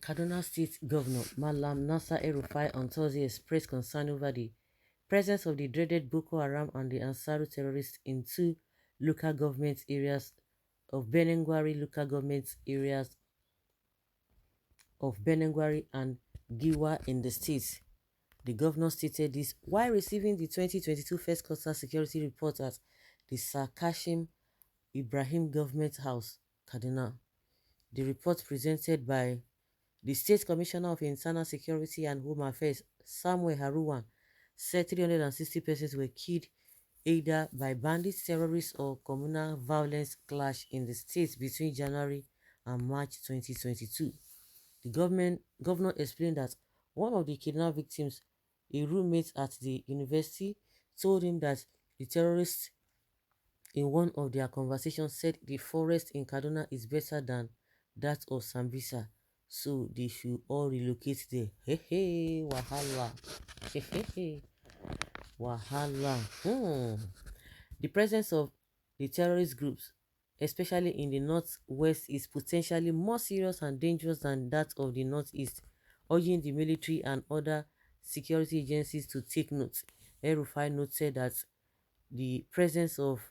Kaduna State Governor Malam Nasser ELRUFAI on Thursday expressed concern over the presence of the dreaded Boko Haram and the Ansaru terrorists in two local government areas of Benengwari local government areas of Benengwari and Giwa in the state. The governor stated this while receiving the 2022 first quarter security report at the ß⁰K⁰ Ibrahim Government House, Kaduna. The report presented by the State Commissioner of Internal Security and Home Affairs, Samuel Haruwan, said 360 persons were killed either by bandits, terrorists, or communal violence clash in the state between January and March 2022. The governor explained that one of the kidnapped victims, a roommate at the university, told him that the terrorists in one of their conversations said the forest in Kaduna is better than that of Sambisa, so they should all relocate there. Hey, hey, wahala. Hey, hey, hey. Wahala. The presence of the terrorist groups, especially in the northwest, is potentially more serious and dangerous than that of the northeast, urging the military and other security agencies to take note. ELRUFAI noted that the presence of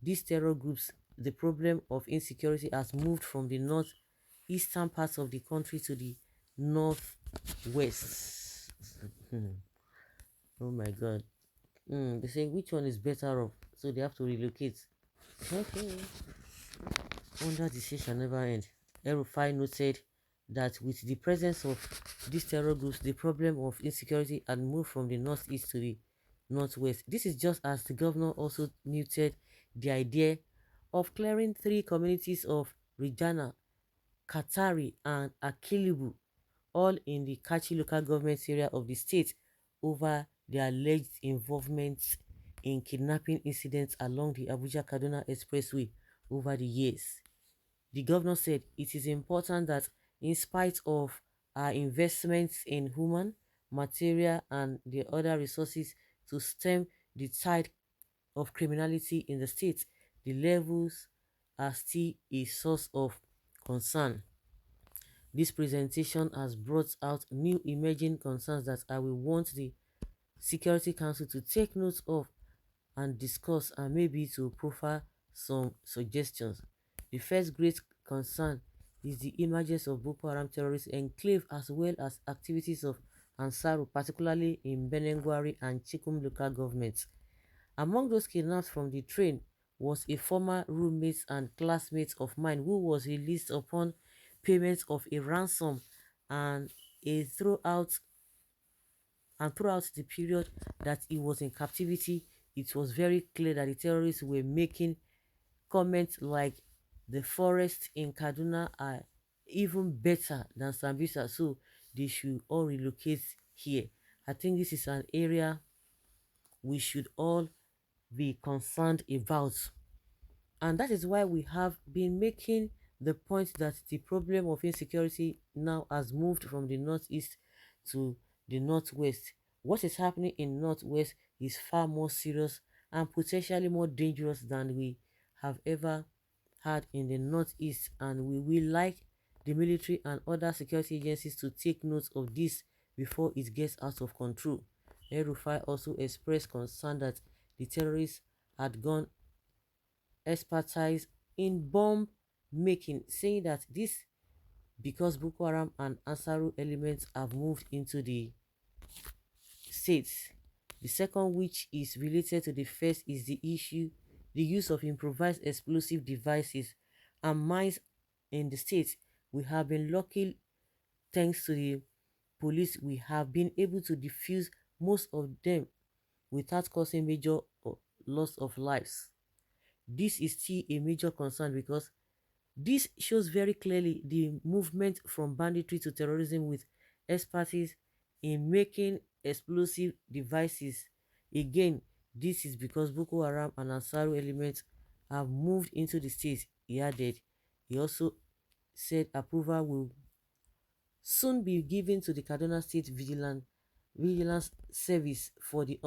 these terror groups, the problem of insecurity has moved from the northeastern parts of the country to the northwest. Oh my God. They say which one is better off, so they have to relocate. Okay. Wonder the shit shall never end. ELRUFAI noted that with the presence of these terror groups, the problem of insecurity had moved from the northeast to the northwest. This is just as the governor also muted the idea of clearing three communities of Rijana, Katari, and Akilibu, all in the Kachi local government area of the state, over their alleged involvement in kidnapping incidents along the Abuja-Kaduna Expressway over the years. The governor said it is important that in spite of our investments in human, material, and the other resources to stem the tide of criminality in the state, the levels are still a source of concern. This presentation has brought out new emerging concerns that I will want the Security Council to take note of and discuss, and maybe to proffer some suggestions. The first great concern is the emergence of Boko Haram terrorist enclave as well as activities of Ansaru, particularly in Benengwari and Chikum local governments. Among those kidnapped from the train was a former roommate and classmate of mine who was released upon payment of a ransom, and throughout the period that he was in captivity, it was very clear that the terrorists were making comments like the forests in Kaduna are even better than Sambisa, so they should all relocate here. I think this is an area we should all be concerned about. And that is why we have been making the point that the problem of insecurity now has moved from the northeast to the northwest. What is happening in northwest is far more serious and potentially more dangerous than we have ever had in the northeast, and we will like the military and other security agencies to take note of this before it gets out of control. ELRUFAI also expressed concern that the terrorists had gone expertise in bomb making, saying that this because Boko Haram and Ansaru elements have moved into the states. The second, which is related to the first, is the use of improvised explosive devices and mines in the states. We have been lucky, thanks to the police, we have been able to defuse most of them without causing major loss of lives. This is still a major concern because this shows very clearly the movement from banditry to terrorism with expertise in making explosive devices. Again, this is because Boko Haram and Ansaru elements have moved into the state, he added. He also said approval will soon be given to the Kaduna State Vigilance Service for the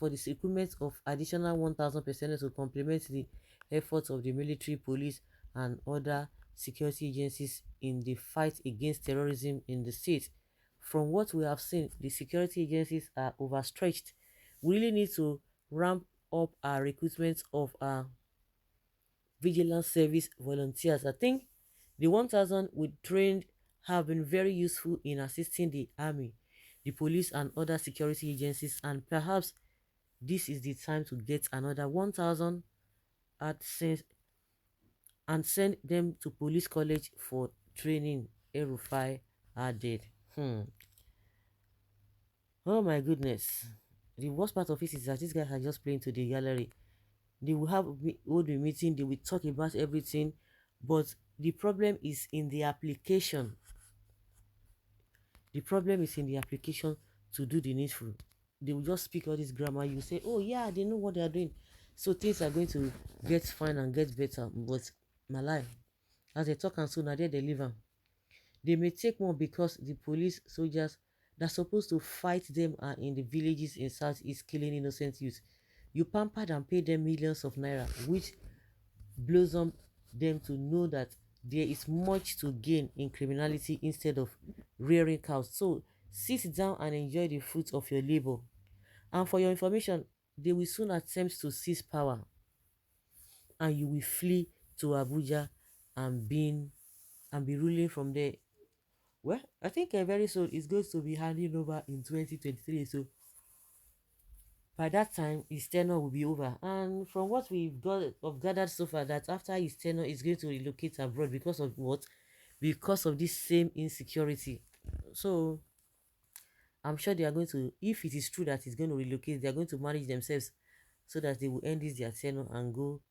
recruitment of additional 1,000 personnel to complement the efforts of the military, police, and other security agencies in the fight against terrorism in the state. From what we have seen, the security agencies are overstretched. We really need to ramp up our recruitment of our vigilance service volunteers. I think the 1,000 we trained have been very useful in assisting the army, the police, and other security agencies, and perhaps this is the time to get another 1,000 at and send them to police college for training. ELRUFAI added. Oh my goodness. The worst part of it is that these guys are just playing to the gallery. They will hold a meeting, they will talk about everything, but the problem is in the application. The problem is in the application to do the needful. They will just speak all this grammar. You say, oh yeah, they know what they are doing. So things are going to get fine and get better. But my life, as they talk and so now they deliver. They may take more because the police soldiers that are supposed to fight them are in the villages in Southeast killing innocent youth. You pampered and paid them millions of naira, which blossom them to know that there is much to gain in criminality instead of rearing cows. So sit down and enjoy the fruits of your labor. And for your information, they will soon attempt to seize power and you will flee to Abuja and be ruling from there. Well, I think very soon it's going to be handing over in 2023. So by that time, his tenure will be over. And from what we've gathered so far, that after his tenure, he's going to relocate abroad because of what? Because of this same insecurity. So I'm sure they are going to, if it is true that he's going to relocate, they are going to manage themselves so that they will end this their tenure and go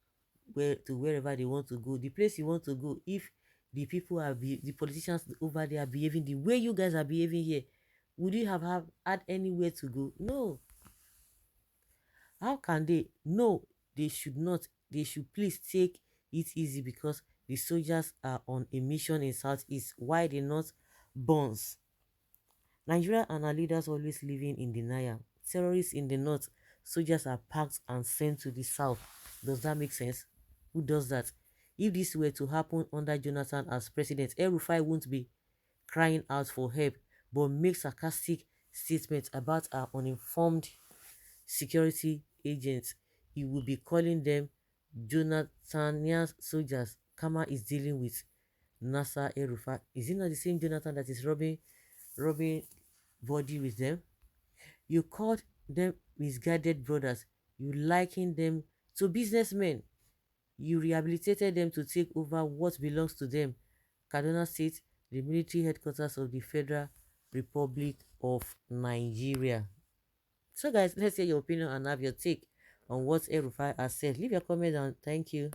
wherever they want to go. The place you want to go, if the people the politicians over there are behaving the way you guys are behaving here, would you have had anywhere to go? No. How can they? No, they should not. They should please take it easy because the soldiers are on a mission in Southeast. Why they not bonds? Nigeria and our leaders always living in denial. Terrorists in the north, soldiers are packed and sent to the south. Does that make sense? Who does that? If this were to happen under Jonathan as president, ELRUFAI won't be crying out for help, but make sarcastic statements about our uninformed security agents. He will be calling them Jonathanian soldiers. Kama is dealing with NASA ELRUFAI. Is it not the same Jonathan that is rubbing body with them? You called them misguided brothers. You likened them to businessmen. You rehabilitated them to take over what belongs to them. Kaduna State, the military headquarters of the Federal Republic of Nigeria. So guys, let's hear your opinion and have your take on what ELRUFAI has said. Leave your comment and thank you.